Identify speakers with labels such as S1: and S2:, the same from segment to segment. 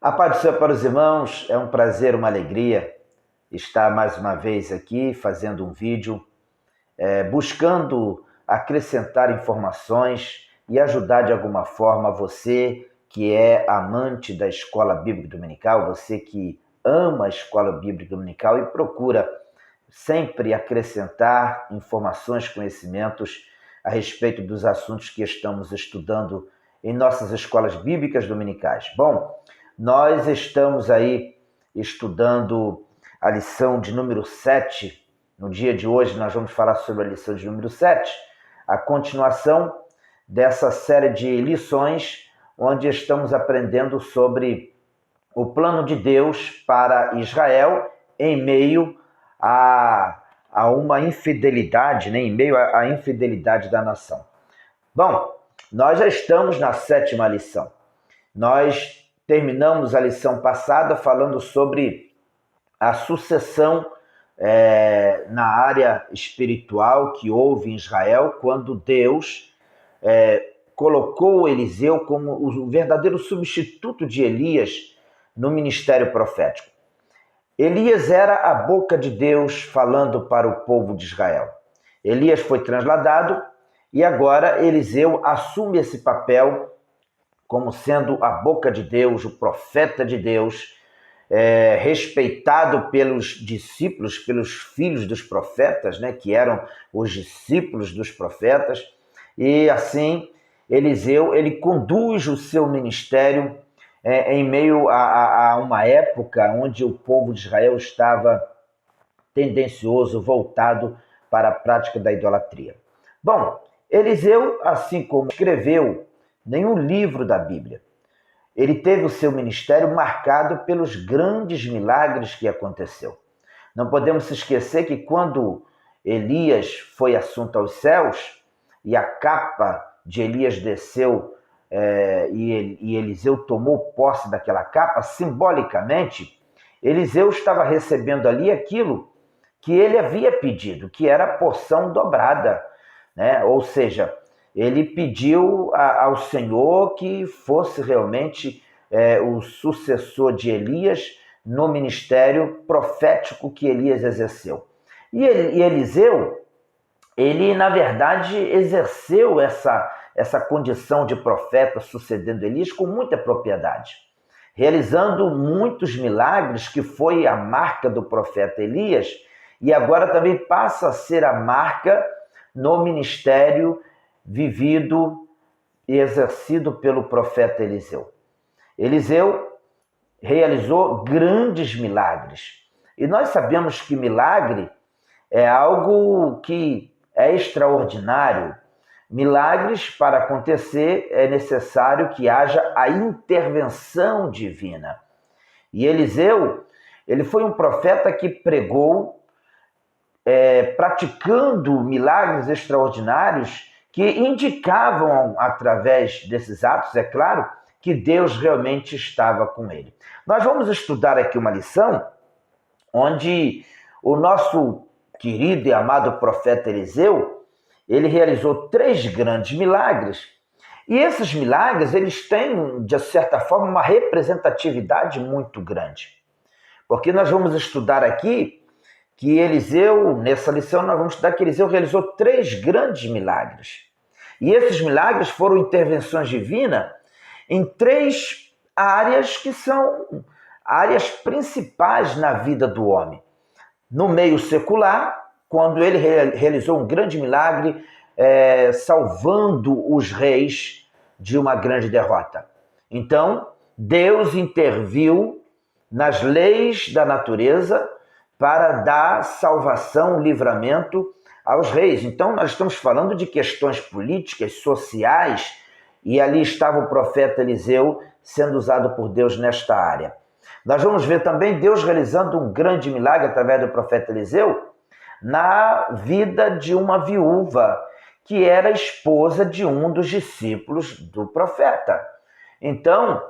S1: A paz do Senhor para os irmãos, é um prazer, uma alegria estar mais uma vez aqui fazendo um vídeo, buscando acrescentar informações e ajudar de alguma forma você que é amante da Escola Bíblica Dominical, você que ama a Escola Bíblica Dominical e procura sempre acrescentar informações, conhecimentos a respeito dos assuntos que estamos estudando em nossas escolas bíblicas dominicais. Bom, nós estamos aí estudando a lição de número 7. No dia de hoje nós vamos falar sobre a lição de número 7, a continuação dessa série de lições onde estamos aprendendo sobre o plano de Deus para Israel em meio a uma infidelidade, né? Em meio à infidelidade da nação. Bom, nós já estamos na 7ª lição. Nós terminamos a lição passada falando sobre a sucessão na área espiritual que houve em Israel quando Deus colocou Eliseu como o verdadeiro substituto de Elias no ministério profético. Elias era a boca de Deus falando para o povo de Israel. Elias foi transladado e agora Eliseu assume esse papel como sendo a boca de Deus, o profeta de Deus, respeitado pelos discípulos, pelos filhos dos profetas, né, que eram os discípulos dos profetas, e assim Eliseu ele conduz o seu ministério em meio a uma época onde o povo de Israel estava tendencioso, voltado para a prática da idolatria. Bom, Eliseu, assim como escreveu nenhum livro da Bíblia, ele teve o seu ministério marcado pelos grandes milagres que aconteceu. Não podemos se esquecer que quando Elias foi assunto aos céus e a capa de Elias desceu e Eliseu tomou posse daquela capa, simbolicamente, Eliseu estava recebendo ali aquilo que ele havia pedido, que era a porção dobrada, né? Ou seja, ele pediu ao Senhor que fosse realmente o sucessor de Elias no ministério profético que Elias exerceu. E Eliseu, ele na verdade exerceu essa condição de profeta sucedendo Elias com muita propriedade, realizando muitos milagres que foi a marca do profeta Elias e agora também passa a ser a marca no ministério vivido e exercido pelo profeta Eliseu. Eliseu realizou grandes milagres. E nós sabemos que milagre é algo que é extraordinário. Milagres, para acontecer, é necessário que haja a intervenção divina. E Eliseu, ele foi um profeta que pregou, praticando milagres extraordinários que indicavam, através desses atos, é claro, que Deus realmente estava com ele. Nós vamos estudar aqui uma lição onde o nosso querido e amado profeta Eliseu, ele realizou 3 grandes milagres. E esses milagres, eles têm, de certa forma, uma representatividade muito grande. Porque nós vamos estudar aqui que Eliseu, nessa lição, nós vamos estudar que Eliseu realizou 3 grandes milagres. E esses milagres foram intervenções divinas em 3 áreas que são áreas principais na vida do homem. No meio secular, quando ele realizou um grande milagre, salvando os reis de uma grande derrota. Então, Deus interviu nas leis da natureza para dar salvação, livramento aos reis. Então, nós estamos falando de questões políticas, sociais, e ali estava o profeta Eliseu sendo usado por Deus nesta área. Nós vamos ver também Deus realizando um grande milagre através do profeta Eliseu na vida de uma viúva, que era esposa de um dos discípulos do profeta. Então,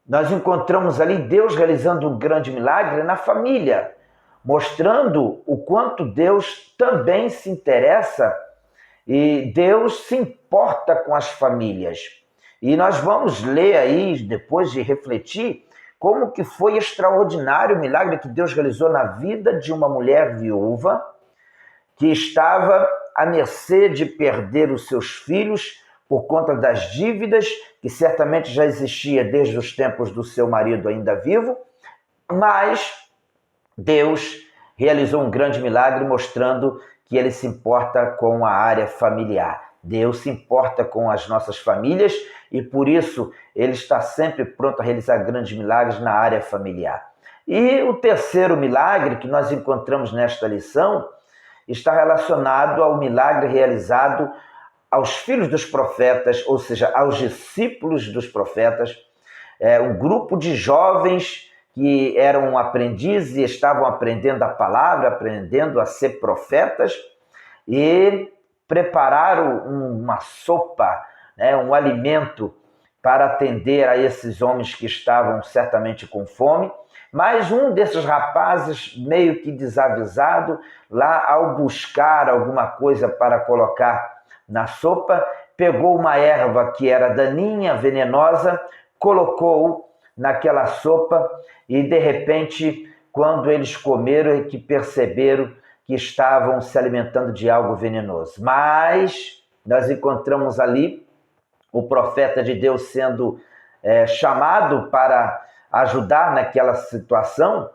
S1: nós encontramos ali Deus realizando um grande milagre na família, mostrando o quanto Deus também se interessa e Deus se importa com as famílias. E nós vamos ler aí, depois de refletir, como que foi extraordinário o milagre que Deus realizou na vida de uma mulher viúva que estava à mercê de perder os seus filhos por conta das dívidas, que certamente já existia desde os tempos do seu marido ainda vivo, mas Deus realizou um grande milagre mostrando que ele se importa com a área familiar. Deus se importa com as nossas famílias e por isso ele está sempre pronto a realizar grandes milagres na área familiar. E o terceiro milagre que nós encontramos nesta lição está relacionado ao milagre realizado aos filhos dos profetas, ou seja, aos discípulos dos profetas, um grupo de jovens que eram aprendizes e estavam aprendendo a palavra, aprendendo a ser profetas, e prepararam uma sopa, um alimento para atender a esses homens que estavam certamente com fome. Mas um desses rapazes, meio que desavisado, lá ao buscar alguma coisa para colocar na sopa, pegou uma erva que era daninha, venenosa, colocou naquela sopa e, de repente, quando eles comeram, é que perceberam que estavam se alimentando de algo venenoso. Mas nós encontramos ali o profeta de Deus sendo chamado para ajudar naquela situação,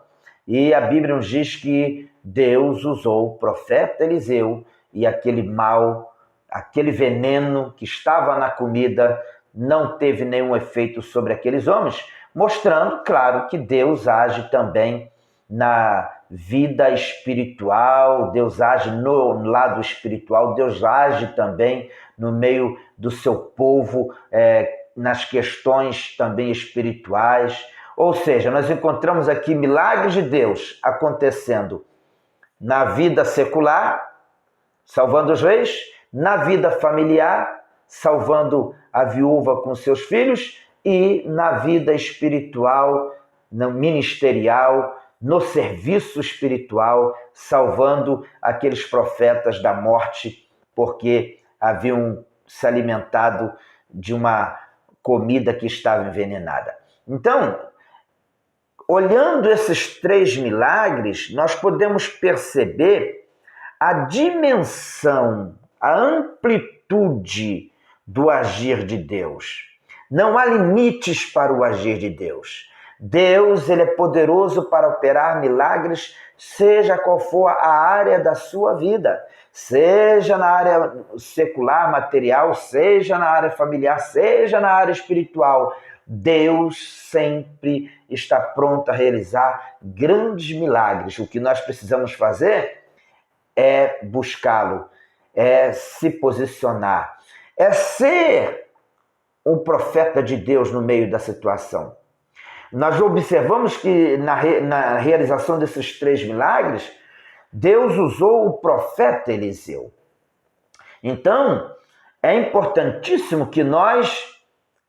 S1: e a Bíblia nos diz que Deus usou o profeta Eliseu e aquele mal, aquele veneno que estava na comida não teve nenhum efeito sobre aqueles homens, mostrando, claro, que Deus age também na vida espiritual, Deus age no lado espiritual, Deus age também no meio do seu povo, nas questões também espirituais. Ou seja, nós encontramos aqui milagres de Deus acontecendo na vida secular, salvando os reis, na vida familiar, salvando a viúva com seus filhos, e na vida espiritual, no ministerial, no serviço espiritual, salvando aqueles profetas da morte, porque haviam se alimentado de uma comida que estava envenenada. Então, olhando esses três milagres, nós podemos perceber a dimensão, a amplitude do agir de Deus. Não há limites para o agir de Deus. Deus, ele é poderoso para operar milagres, seja qual for a área da sua vida, seja na área secular, material, seja na área familiar, seja na área espiritual. Deus sempre está pronto a realizar grandes milagres. O que nós precisamos fazer é buscá-lo, é se posicionar, é ser um profeta de Deus no meio da situação. Nós observamos que na realização desses três milagres, Deus usou o profeta Eliseu. Então, é importantíssimo que nós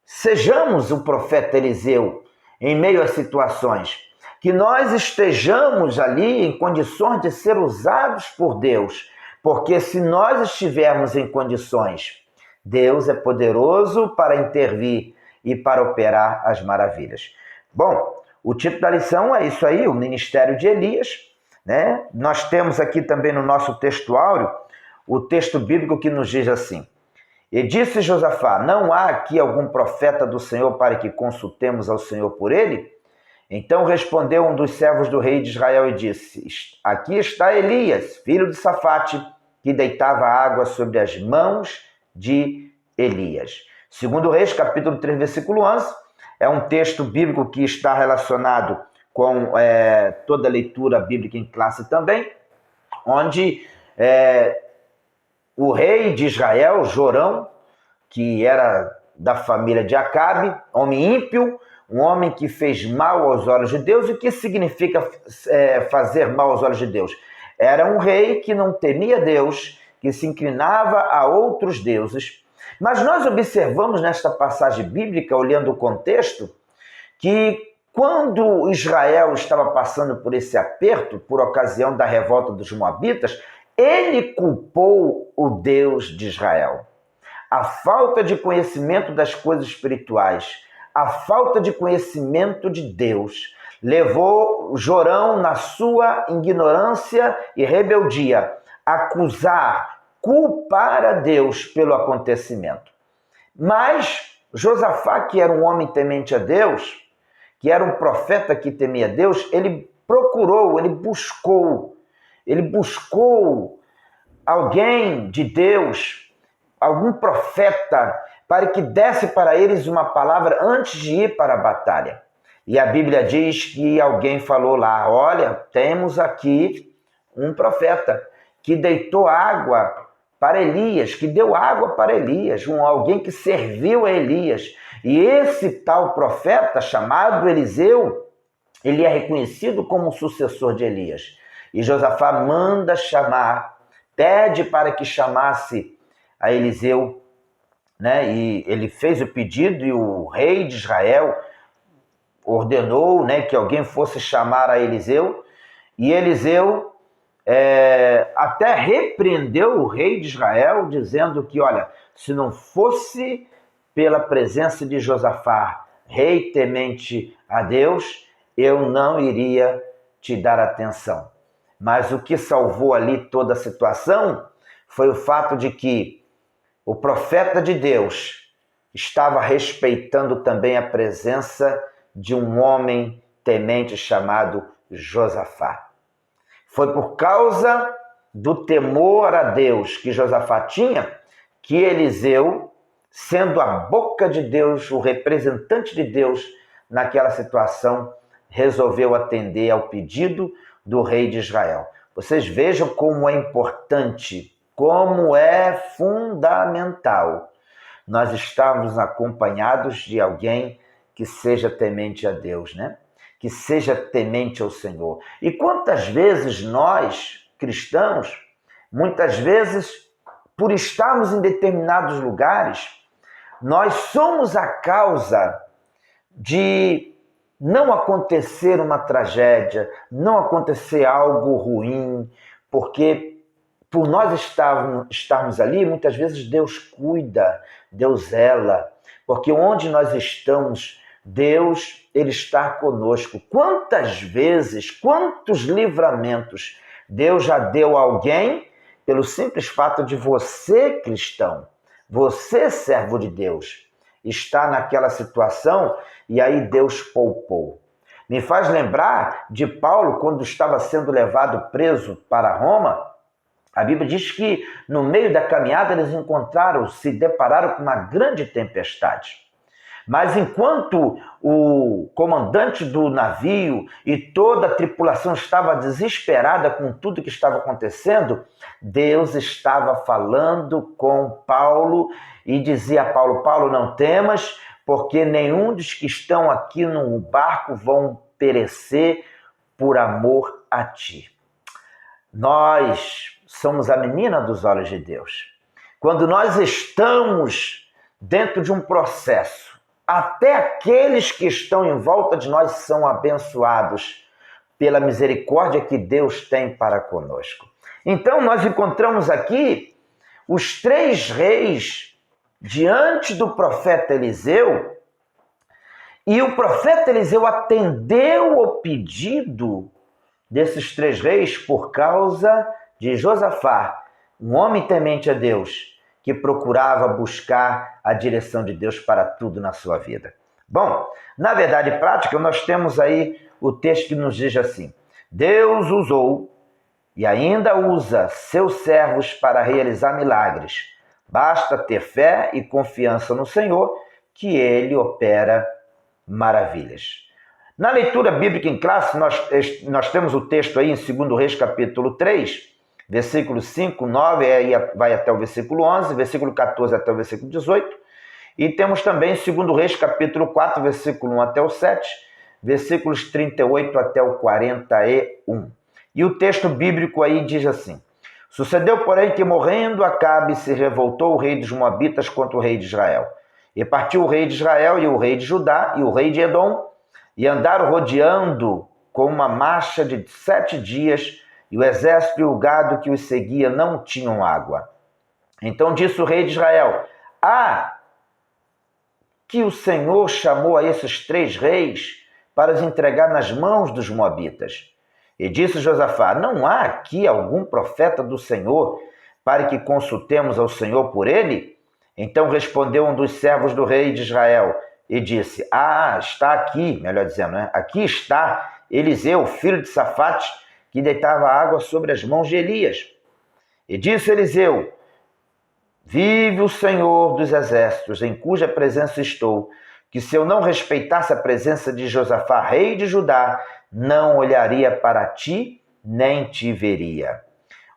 S1: sejamos o profeta Eliseu em meio às situações, que nós estejamos ali em condições de ser usados por Deus, porque se nós estivermos em condições, Deus é poderoso para intervir e para operar as maravilhas. Bom, o título da lição é isso aí, o ministério de Elias, né? Nós temos aqui também no nosso textuário o texto bíblico que nos diz assim: e disse Josafá, não há aqui algum profeta do Senhor para que consultemos ao Senhor por ele? Então respondeu um dos servos do rei de Israel e disse, aqui está Elias, filho de Safate, que deitava água sobre as mãos de Elias. Segundo Reis, capítulo 3, versículo 11, é um texto bíblico que está relacionado com toda a leitura bíblica em classe também, onde o rei de Israel, Jorão, que era da família de Acabe, homem ímpio, um homem que fez mal aos olhos de Deus. E o que significa fazer mal aos olhos de Deus? Era um rei que não temia Deus, que se inclinava a outros deuses. Mas nós observamos nesta passagem bíblica, olhando o contexto, que quando Israel estava passando por esse aperto, por ocasião da revolta dos Moabitas, ele culpou o Deus de Israel. A falta de conhecimento das coisas espirituais, a falta de conhecimento de Deus levou Jorão, na sua ignorância e rebeldia, a acusar, culpar a Deus pelo acontecimento. Mas Josafá, que era um homem temente a Deus, que era um profeta que temia Deus, ele procurou, ele buscou alguém de Deus, algum profeta, para que desse para eles uma palavra antes de ir para a batalha. E a Bíblia diz que alguém falou lá, olha, temos aqui um profeta que deitou água para Elias, que deu água para Elias, alguém que serviu a Elias. E esse tal profeta, chamado Eliseu, ele é reconhecido como o sucessor de Elias. E Josafá manda chamar, pede para que chamasse a Eliseu, né? E ele fez o pedido e o rei de Israel ordenou, né, que alguém fosse chamar a Eliseu. E Eliseu até repreendeu o rei de Israel, dizendo que, olha, se não fosse pela presença de Josafá, rei temente a Deus, eu não iria te dar atenção. Mas o que salvou ali toda a situação foi o fato de que o profeta de Deus estava respeitando também a presença de um homem temente chamado Josafá. Foi por causa do temor a Deus que Josafá tinha que Eliseu, sendo a boca de Deus, o representante de Deus naquela situação, resolveu atender ao pedido do rei de Israel. Vocês vejam como é importante, como é fundamental nós estarmos acompanhados de alguém que seja temente a Deus, né? Que seja temente ao Senhor. E quantas vezes nós, cristãos, muitas vezes, por estarmos em determinados lugares, nós somos a causa de não acontecer uma tragédia, não acontecer algo ruim, porque por nós estarmos ali, muitas vezes Deus cuida, Deus zela, porque onde nós estamos, Deus, Ele está conosco. Quantas vezes, quantos livramentos Deus já deu a alguém pelo simples fato de você, cristão, você, servo de Deus, estar naquela situação e aí Deus poupou. Me faz lembrar de Paulo quando estava sendo levado preso para Roma. A Bíblia diz que no meio da caminhada eles se depararam com uma grande tempestade. Mas enquanto o comandante do navio e toda a tripulação estava desesperada com tudo que estava acontecendo, Deus estava falando com Paulo e dizia a Paulo, Paulo, não temas, porque nenhum dos que estão aqui no barco vão perecer por amor a ti. Nós somos a menina dos olhos de Deus. Quando nós estamos dentro de um processo, até aqueles que estão em volta de nós são abençoados pela misericórdia que Deus tem para conosco. Então, nós encontramos aqui os 3 reis diante do profeta Eliseu, e o profeta Eliseu atendeu ao pedido desses 3 reis por causa de Josafá, um homem temente a Deus, que procurava buscar a direção de Deus para tudo na sua vida. Bom, na verdade prática, nós temos aí o texto que nos diz assim: Deus usou e ainda usa seus servos para realizar milagres. Basta ter fé e confiança no Senhor, que Ele opera maravilhas. Na leitura bíblica em classe, nós temos o texto aí em 2 Reis, capítulo 3, versículo 5, 9, aí vai até o versículo 11, versículo 14 até o versículo 18. E temos também 2 Reis, capítulo 4, versículo 1 até o 7, versículos 38 até o 41. E o texto bíblico aí diz assim: Sucedeu, porém, que morrendo Acabe se revoltou o rei dos Moabitas contra o rei de Israel. E partiu o rei de Israel e o rei de Judá e o rei de Edom, e andaram rodeando com uma marcha de 7 dias, e o exército e o gado que os seguia não tinham água. Então disse o rei de Israel: que o Senhor chamou a esses 3 reis para os entregar nas mãos dos moabitas? E disse Josafá: não há aqui algum profeta do Senhor para que consultemos ao Senhor por ele? Então respondeu um dos servos do rei de Israel e disse: está aqui, melhor dizendo, né? Aqui está Eliseu, filho de Safate, que deitava água sobre as mãos de Elias. E disse Eliseu: vive o Senhor dos exércitos, em cuja presença estou, que se eu não respeitasse a presença de Josafá, rei de Judá, não olharia para ti, nem te veria.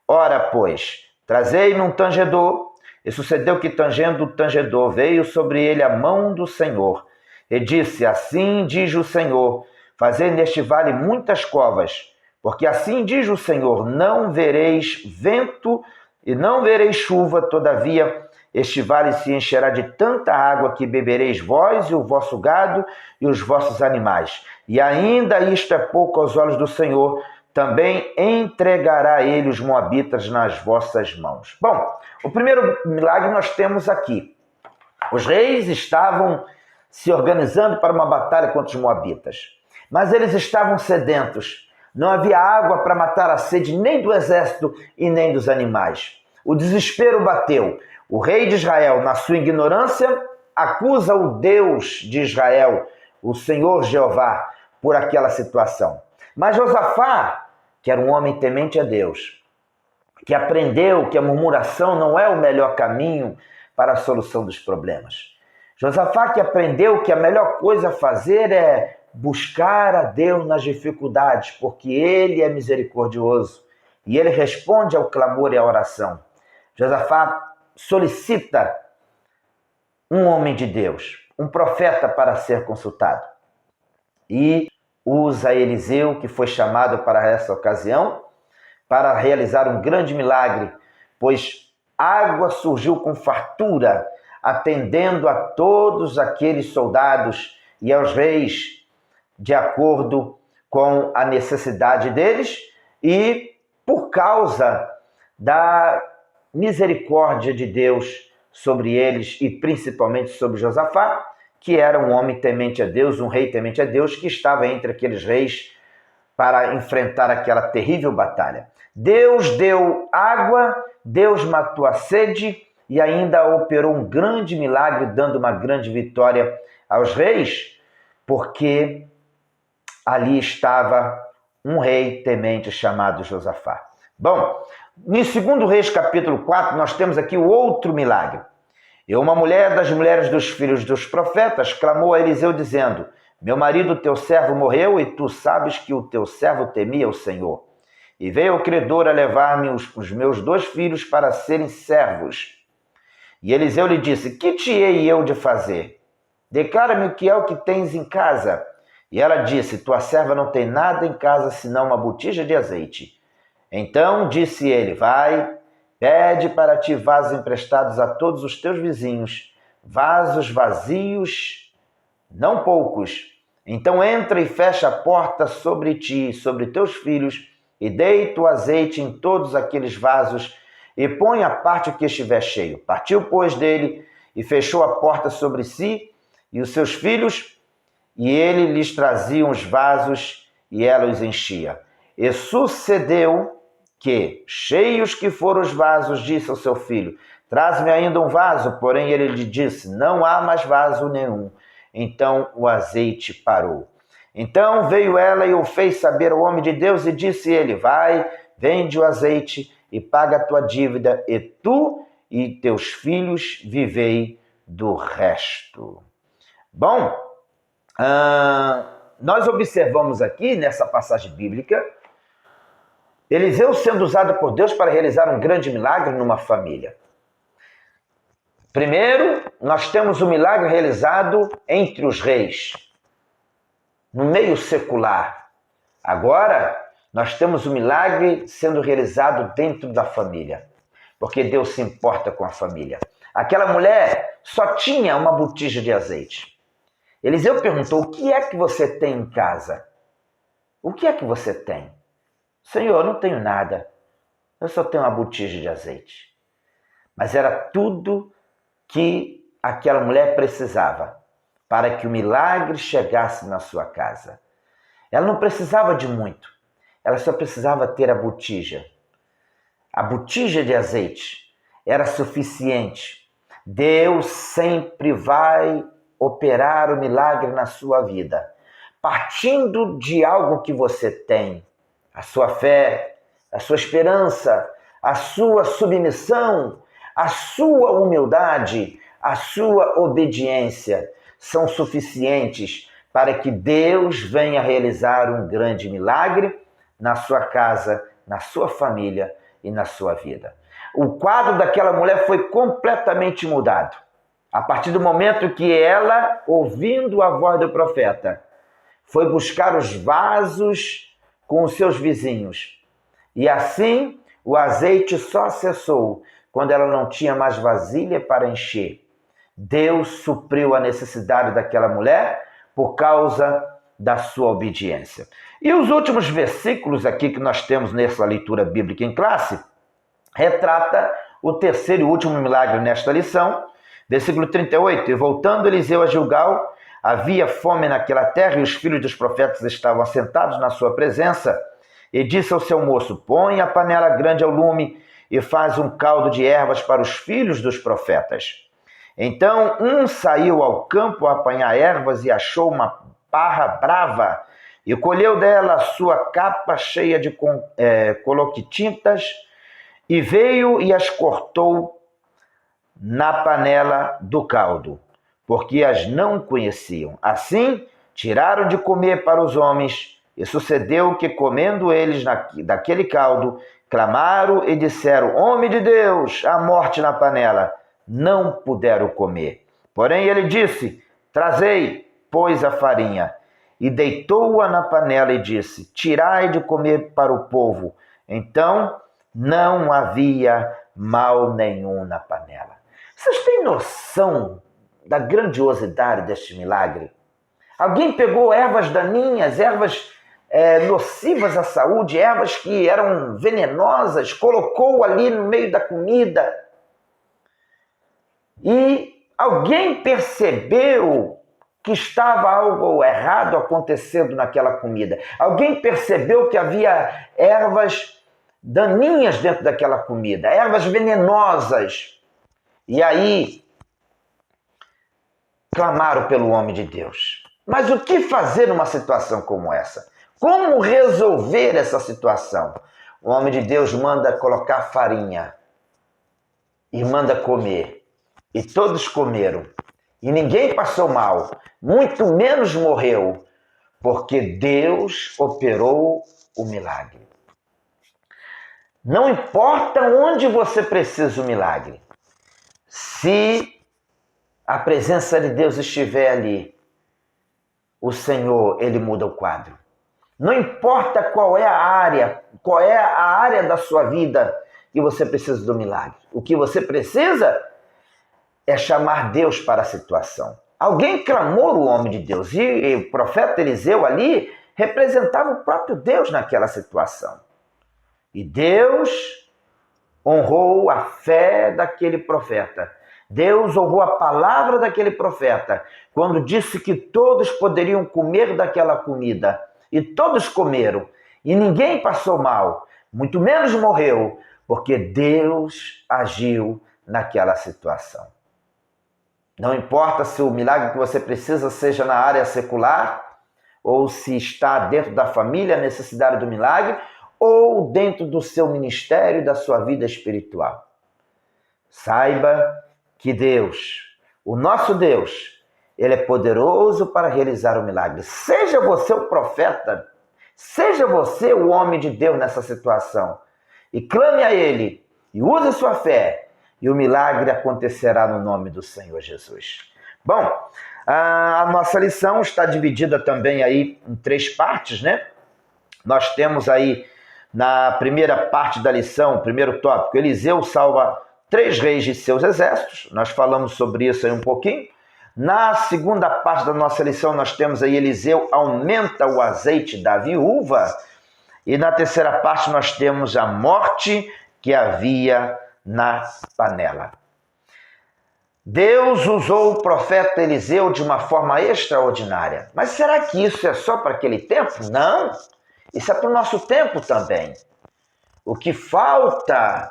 S1: Ora, pois, trazei-me um tangedor. E sucedeu que, tangendo o tangedor, veio sobre ele a mão do Senhor. E disse: assim diz o Senhor, fazei neste vale muitas covas, porque assim diz o Senhor, não vereis vento e não vereis chuva, todavia este vale se encherá de tanta água que bebereis vós e o vosso gado e os vossos animais. E ainda isto é pouco aos olhos do Senhor, também entregará ele os moabitas nas vossas mãos. Bom, o primeiro milagre nós temos aqui. Os reis estavam se organizando para uma batalha contra os moabitas, mas eles estavam sedentos. Não havia água para matar a sede nem do exército e nem dos animais. O desespero bateu. O rei de Israel, na sua ignorância, acusa o Deus de Israel, o Senhor Jeová, por aquela situação. Mas Josafá, que era um homem temente a Deus, que aprendeu que a murmuração não é o melhor caminho para a solução dos problemas. Josafá que aprendeu que a melhor coisa a fazer é buscar a Deus nas dificuldades, porque Ele é misericordioso e Ele responde ao clamor e à oração. Josafá solicita um homem de Deus, um profeta para ser consultado. E usa Eliseu, que foi chamado para essa ocasião, para realizar um grande milagre, pois água surgiu com fartura, atendendo a todos aqueles soldados e aos reis, de acordo com a necessidade deles e por causa da misericórdia de Deus sobre eles e principalmente sobre Josafá, que era um homem temente a Deus, um rei temente a Deus, que estava entre aqueles reis para enfrentar aquela terrível batalha. Deus deu água, Deus matou a sede e ainda operou um grande milagre, dando uma grande vitória aos reis, porque ali estava um rei temente chamado Josafá. Bom, em 2 Reis capítulo 4, nós temos aqui o outro milagre. E uma mulher das mulheres dos filhos dos profetas clamou a Eliseu dizendo: meu marido, teu servo, morreu, e tu sabes que o teu servo temia o Senhor. E veio o credor a levar-me os meus 2 filhos para serem servos. E Eliseu lhe disse: que te hei eu de fazer? Declara-me o que é o que tens em casa. E ela disse: tua serva não tem nada em casa senão uma botija de azeite. Então disse ele: vai, pede para ti vasos emprestados a todos os teus vizinhos, vasos vazios, não poucos. Então entra e fecha a porta sobre ti e sobre teus filhos, e deita o azeite em todos aqueles vasos, e põe à parte o que estiver cheio. Partiu, pois, dele, e fechou a porta sobre si e os seus filhos, e ele lhes trazia os vasos, e ela os enchia. E sucedeu que, cheios que foram os vasos, disse ao seu filho: traz-me ainda um vaso. Porém ele lhe disse: não há mais vaso nenhum. Então o azeite parou. Então veio ela e o fez saber ao homem de Deus, e disse ele: vai, vende o azeite e paga a tua dívida, e tu e teus filhos vivei do resto. Bom, nós observamos aqui nessa passagem bíblica Eliseu sendo usado por Deus para realizar um grande milagre numa família. Primeiro, nós temos o milagre realizado entre os reis, no meio secular. Agora, nós temos o milagre sendo realizado dentro da família, porque Deus se importa com a família. Aquela mulher só tinha uma botija de azeite. Eliseu perguntou: o que é que você tem em casa? O que é que você tem? Senhor, eu não tenho nada. Eu só tenho uma botija de azeite. Mas era tudo que aquela mulher precisava. para que o milagre chegasse na sua casa. Ela não precisava de muito, ela só precisava ter a botija. A botija de azeite era suficiente. Deus sempre vai operar o milagre na sua vida, partindo de algo que você tem, a sua fé, a sua esperança, a sua submissão, a sua humildade, a sua obediência são suficientes para que Deus venha realizar um grande milagre na sua casa, na sua família e na sua vida. O quadro daquela mulher foi completamente mudado. A partir do momento que ela, ouvindo a voz do profeta, foi buscar os vasos com os seus vizinhos. E assim o azeite só cessou quando ela não tinha mais vasilha para encher. Deus supriu a necessidade daquela mulher por causa da sua obediência. E os últimos versículos aqui que nós temos nessa leitura bíblica em classe retrata o terceiro e último milagre nesta lição. Versículo 38, e voltando Eliseu a Gilgal, havia fome naquela terra e os filhos dos profetas estavam assentados na sua presença, e disse ao seu moço, põe a panela grande ao lume e faz um caldo de ervas para os filhos dos profetas. Então um saiu ao campo a apanhar ervas e achou uma parra brava, e colheu dela a sua capa cheia de coloquitintas, e veio e as cortou na panela do caldo, porque as não conheciam. Assim, tiraram de comer para os homens, e sucedeu que, comendo eles daquele caldo, clamaram e disseram, homem de Deus, há morte na panela. Não puderam comer. Porém ele disse, trazei, pois, a farinha, e deitou-a na panela e disse, tirai de comer para o povo. Então não havia mal nenhum na panela. Vocês têm noção da grandiosidade deste milagre? Alguém pegou ervas daninhas, ervas nocivas à saúde, ervas que eram venenosas, colocou ali no meio da comida. E alguém percebeu que estava algo errado acontecendo naquela comida. Alguém percebeu que havia ervas daninhas dentro daquela comida, ervas venenosas. E aí, clamaram pelo homem de Deus. Mas o que fazer numa situação como essa? Como resolver essa situação? O homem de Deus manda colocar farinha e manda comer. E todos comeram. E ninguém passou mal, muito menos morreu, porque Deus operou o milagre. Não importa onde você precisa o milagre. Se a presença de Deus estiver ali, o Senhor, Ele muda o quadro. Não importa qual é a área da sua vida que você precisa do milagre. O que você precisa é chamar Deus para a situação. Alguém clamou o homem de Deus e o profeta Eliseu ali representava o próprio Deus naquela situação. E Deus honrou a fé daquele profeta. Deus honrou a palavra daquele profeta quando disse que todos poderiam comer daquela comida. E todos comeram. E ninguém passou mal, muito menos morreu, porque Deus agiu naquela situação. Não importa se o milagre que você precisa seja na área secular, ou se está dentro da família a necessidade do milagre, ou dentro do seu ministério e da sua vida espiritual. Saiba que Deus, o nosso Deus, Ele é poderoso para realizar o milagre. Seja você o profeta, seja você o homem de Deus nessa situação, e clame a Ele, e use sua fé, e o milagre acontecerá no nome do Senhor Jesus. Bom, a nossa lição está dividida também aí em 3 partes, né? Nós temos aí, na primeira parte da lição, primeiro tópico, Eliseu salva 3 reis de seus exércitos. Nós falamos sobre isso aí um pouquinho. Na segunda parte da nossa lição, nós temos aí Eliseu aumenta o azeite da viúva. E na terceira parte, nós temos a morte que havia na panela. Deus usou o profeta Eliseu de uma forma extraordinária. Mas será que isso é só para aquele tempo? Não. Isso é para o nosso tempo também. O que falta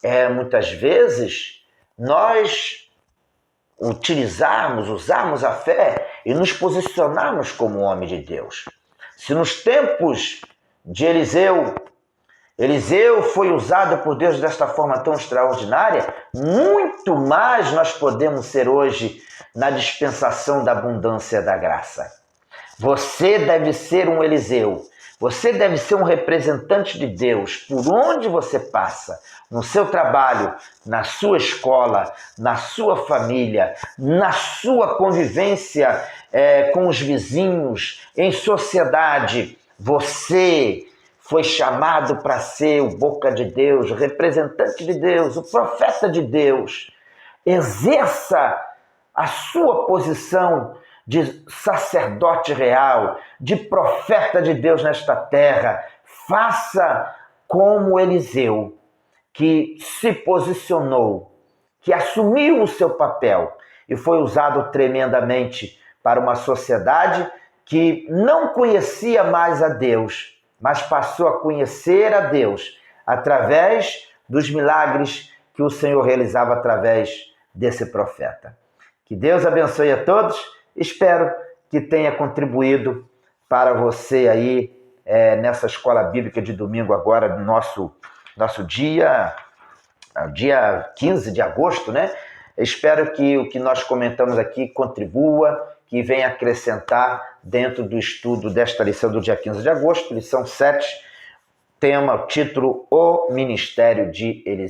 S1: é, muitas vezes, nós usarmos a fé e nos posicionarmos como homem de Deus. Se nos tempos de Eliseu foi usado por Deus desta forma tão extraordinária, muito mais nós podemos ser hoje na dispensação da abundância da graça. Você deve ser um Eliseu. Você deve ser um representante de Deus por onde você passa, no seu trabalho, na sua escola, na sua família, na sua convivência com os vizinhos, em sociedade. Você foi chamado para ser o boca de Deus, o representante de Deus, o profeta de Deus. Exerça a sua posição de sacerdote real, de profeta de Deus nesta terra. Faça como Eliseu, que se posicionou, que assumiu o seu papel e foi usado tremendamente para uma sociedade que não conhecia mais a Deus, mas passou a conhecer a Deus através dos milagres que o Senhor realizava através desse profeta. Que Deus abençoe a todos. Espero que tenha contribuído para você aí nessa escola bíblica de domingo agora, no nosso dia 15 de agosto, né? Espero que o que nós comentamos aqui contribua, que venha acrescentar dentro do estudo desta lição do dia 15 de agosto, lição 7, tema, título, O Ministério de Eliseu.